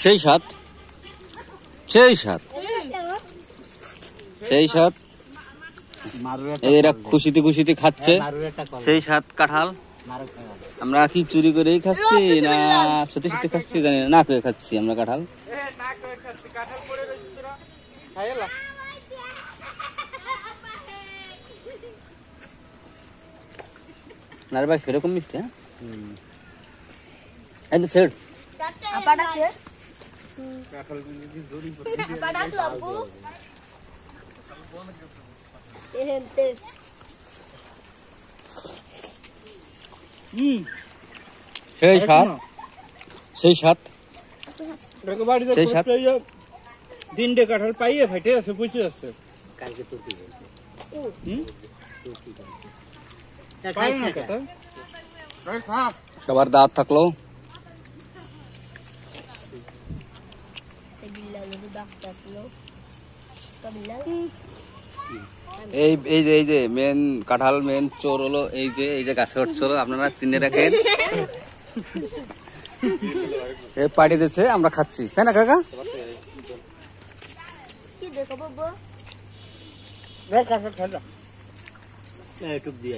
সেই স্বাদ, সেই স্বাদ, সেই স্বাদ। এরা খুশিতে খুশিতে খাচ্ছে সেই স্বাদ কাঁঠাল। আমরা কি চুরি করেই খাচ্ছি না সত্যি সত্যি খাচ্ছি জানি না, না করে খাচ্ছি আমরা কাঁঠাল। না রে ভাই সেরকম মিষ্টি। হ্যাঁ এই তো ছেড় সেই স্বাদ, সেই স্বাদ, সেই স্বাদ। তিনটে কাঁঠাল পাইয়ে ফেটে আছে, বুঝে যাচ্ছে সবার দাঁত থাকলো। এই যে মেন কাঁঠাল মেন চোর হলো এই যে গাছে উঠছিল, আপনারা চিনে রাখেন। পাড়ি দিচ্ছে আমরা খাচ্ছি, তাই না কাকা? একটু দিয়ে